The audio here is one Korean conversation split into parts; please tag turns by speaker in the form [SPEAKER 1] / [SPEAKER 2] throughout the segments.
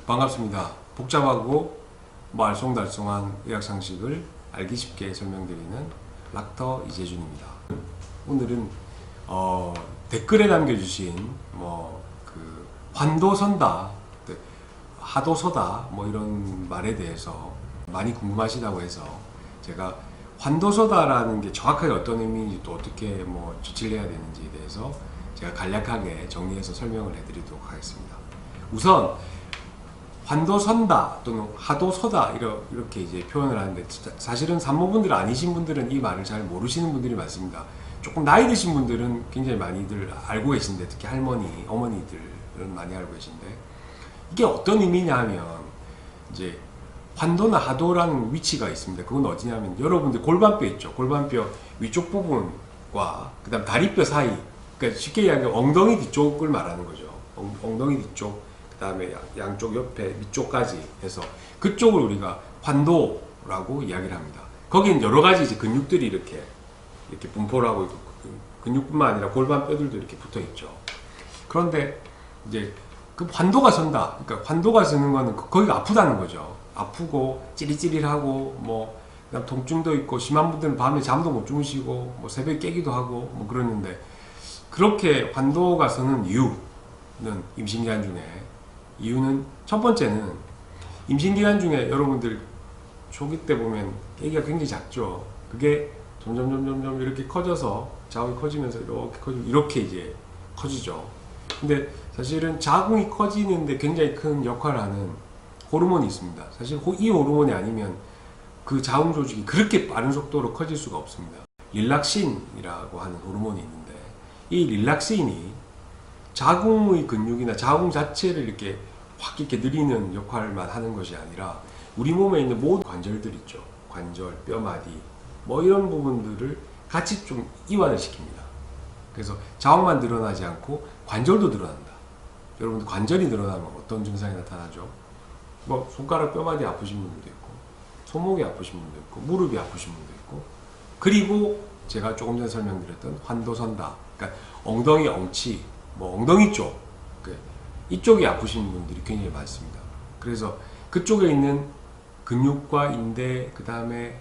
[SPEAKER 1] 반갑습니다. 복잡하고 알쏭달쏭한 의학 상식을 알기 쉽게 설명드리는 닥터 이재준입니다. 오늘은 댓글에 남겨주신 환도선다, 하도서다 이런 말에 대해서 많이 궁금하시다고 해서 제가 환도서다라는 게 정확하게 어떤 의미인지 또 어떻게 조치를 해야 되는지에 대해서 제가 간략하게 정리해서 설명을 해드리도록 하겠습니다. 우선 환도선다 또는 하도서다 이렇게 이제 표현을 하는데, 사실은 산모분들 아니신 분들은 이 말을 잘 모르시는 분들이 많습니다. 조금 나이 드신 분들은 굉장히 많이들 알고 계신데, 특히 할머니, 어머니들은 많이 알고 계신데, 이게 어떤 의미냐 하면, 이제 환도나 하도라는 위치가 있습니다. 그건 어디냐면, 여러분들 골반뼈 있죠. 골반뼈 위쪽 부분과 그 다음 다리뼈 사이, 그러니까 쉽게 이야기하면 엉덩이 뒤쪽을 말하는 거죠. 엉덩이 뒤쪽, 그 다음에 양쪽 옆에 밑쪽까지 해서 그쪽을 우리가 환도라고 이야기를 합니다. 거기는 여러 가지 이제 근육들이 이렇게 분포를 하고 있고, 근육뿐만 아니라 골반뼈들도 이렇게 붙어 있죠. 그런데 이제 그 환도가 그러니까 환도가 서는 거는 거기가 아프다는 거죠. 아프고 찌릿찌릿하고 그다음 통증도 있고, 심한 분들은 밤에 잠도 못 주무시고 새벽에 깨기도 하고 그러는데, 그렇게 환도가 서는 이유는 임신기간 중에, 이유는 첫 번째는 임신기간 중에 여러분들 초기 때 보면 아기가 굉장히 작죠. 그게 점점 이렇게 커져서 자궁이 커지면서 이렇게 이제 커지죠. 근데 사실은 자궁이 커지는데 굉장히 큰 역할을 하는 호르몬이 있습니다. 사실 이 호르몬이 아니면 그 자궁 조직이 그렇게 빠른 속도로 커질 수가 없습니다. 릴락신이라고 하는 호르몬이 있는데, 이 릴락신이 자궁의 근육이나 자궁 자체를 이렇게 확 느리는 역할만 하는 것이 아니라, 우리 몸에 있는 모든 관절들 있죠. 관절, 뼈마디 이런 부분들을 같이 좀 이완을 시킵니다. 그래서 자궁만 늘어나지 않고 관절도 늘어난다. 여러분들 관절이 늘어나면 어떤 증상이 나타나죠? 손가락 뼈마디 아프신 분들도 있고, 손목이 아프신 분도 있고, 무릎이 아프신 분도 있고, 그리고 제가 조금 전에 설명드렸던 환도선다, 그러니까 엉덩이, 엉치, 엉덩이 쪽, 이쪽이 아프신 분들이 굉장히 많습니다. 그래서 그쪽에 있는 근육과 인대, 그 다음에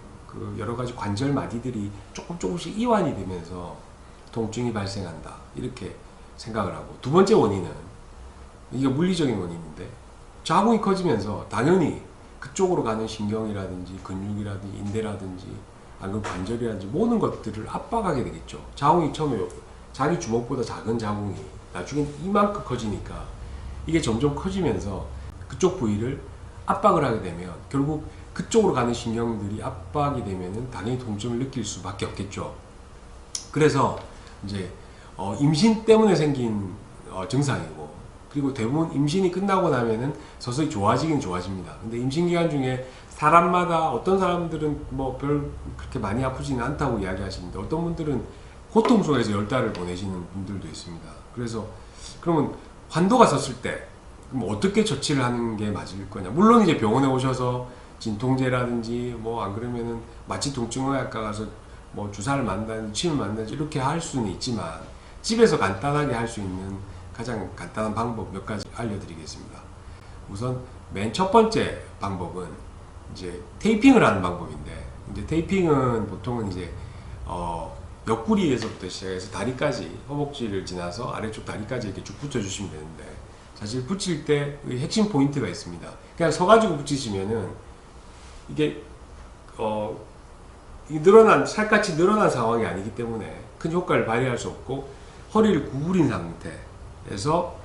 [SPEAKER 1] 여러 가지 관절 마디들이 조금씩 이완이 되면서 통증이 발생한다, 이렇게 생각을 하고, 두 번째 원인은, 이게 물리적인 원인인데, 자궁이 커지면서 당연히 그쪽으로 가는 신경이라든지 근육이라든지 인대라든지 아니면 관절이라든지 모든 것들을 압박하게 되겠죠. 자궁이 처음에 자기 주먹보다 작은 자궁이 나중엔 이만큼 커지니까, 이게 점점 커지면서 그쪽 부위를 압박을 하게 되면 결국 그쪽으로 가는 신경들이 압박이 되면은 당연히 통증을 느낄 수밖에 없겠죠. 그래서 이제 임신 때문에 생긴 증상이고, 그리고 대부분 임신이 끝나고 나면은 서서히 좋아지긴 좋아집니다. 근데 임신 기간 중에 사람마다, 어떤 사람들은 별 그렇게 많이 아프지는 않다고 이야기하시는데, 어떤 분들은 고통 속에서 10달을 보내시는 분들도 있습니다. 그래서 그러면 환도가 섰을 때 그럼 어떻게 처치를 하는 게 맞을 거냐? 물론 이제 병원에 오셔서 진통제라든지 안 그러면은 마취통증의학과 가서 주사를 맞는다든지 침을 맞는다든지 이렇게 할 수는 있지만, 집에서 간단하게 할 수 있는 가장 간단한 방법 몇 가지 알려드리겠습니다. 우선 맨 첫 번째 방법은 이제 테이핑을 하는 방법인데, 이제 테이핑은 보통은 이제 옆구리에서부터 시작해서 다리까지, 허벅지를 지나서 아래쪽 다리까지 이렇게 쭉 붙여주시면 되는데, 사실 붙일 때 핵심 포인트가 있습니다. 그냥 서가지고 붙이시면은 이게 살같이 늘어난 상황이 아니기 때문에 큰 효과를 발휘할 수 없고, 허리를 구부린 상태에서,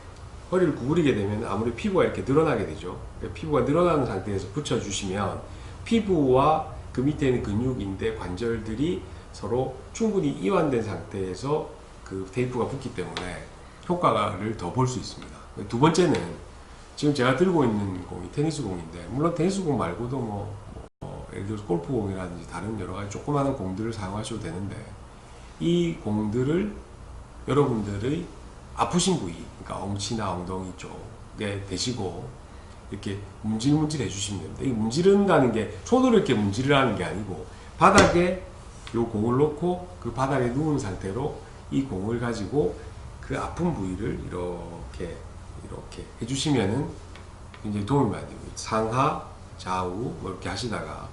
[SPEAKER 1] 허리를 구부리게 되면 아무래도 피부가 이렇게 늘어나게 되죠. 피부가 늘어나는 상태에서 붙여주시면 피부와 그 밑에 있는 근육, 인대, 관절들이 서로 충분히 이완된 상태에서 그 테이프가 붙기 때문에 효과를 더 볼 수 있습니다. 두 번째는, 지금 제가 들고 있는 공이 테니스 공인데, 물론 테니스 공 말고도 예를 들어서 골프 공이라든지 다른 여러 가지 조그마한 공들을 사용하셔도 되는데, 이 공들을 여러분들의 아프신 부위, 그러니까 엉치나 엉덩이 쪽에 대시고 이렇게 문질문질 해주시면 됩니다. 이 문지른다는 게 손으로 이렇게 문지르라는 게 아니고, 바닥에 요 공을 놓고 그 바닥에 누운 상태로 이 공을 가지고 그 아픈 부위를 이렇게 해주시면은 굉장히 도움이 많이 됩니다. 상하, 좌우 뭐 이렇게 하시다가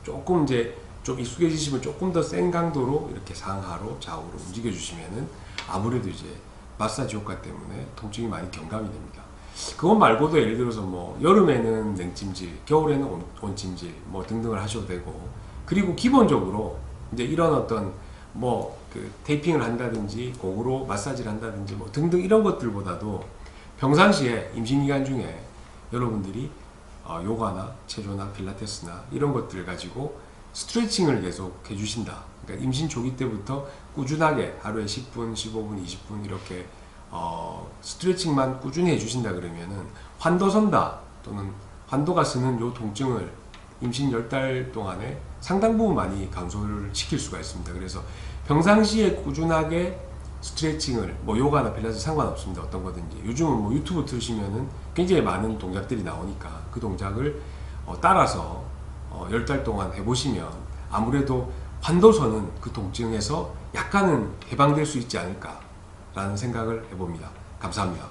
[SPEAKER 1] 조금 이제 좀 익숙해지시면 조금 더 센 강도로 이렇게 상하로 좌우로 움직여 주시면은 아무래도 이제 마사지 효과 때문에 통증이 많이 경감이 됩니다. 그것 말고도 예를 들어서 뭐 여름에는 냉찜질, 겨울에는 온찜질 뭐 등등을 하셔도 되고, 그리고 기본적으로 이제 이런 어떤 뭐 그 테이핑을 한다든지 고구로 마사지를 한다든지 뭐 등등 이런 것들보다도 평상시에 임신기간 중에 여러분들이 요가나 체조나 필라테스나 이런 것들 가지고 스트레칭을 계속 해주신다. 그러니까 임신 초기 때부터 꾸준하게 하루에 10분, 15분, 20분 이렇게 스트레칭만 꾸준히 해주신다 그러면은 환도선다 또는 환도가 쓰는 요 통증을 임신 10달 동안에 상당 부분 많이 감소를 시킬 수가 있습니다. 그래서 평상시에 꾸준하게 스트레칭을 뭐 요가나 필라테스 상관없습니다. 어떤 거든지 요즘은 뭐 유튜브 틀시면은 굉장히 많은 동작들이 나오니까 그 동작을 따라서 10달 동안 해보시면 아무래도 환도선은 그 통증에서 약간은 해방될 수 있지 않을까라는 생각을 해봅니다. 감사합니다.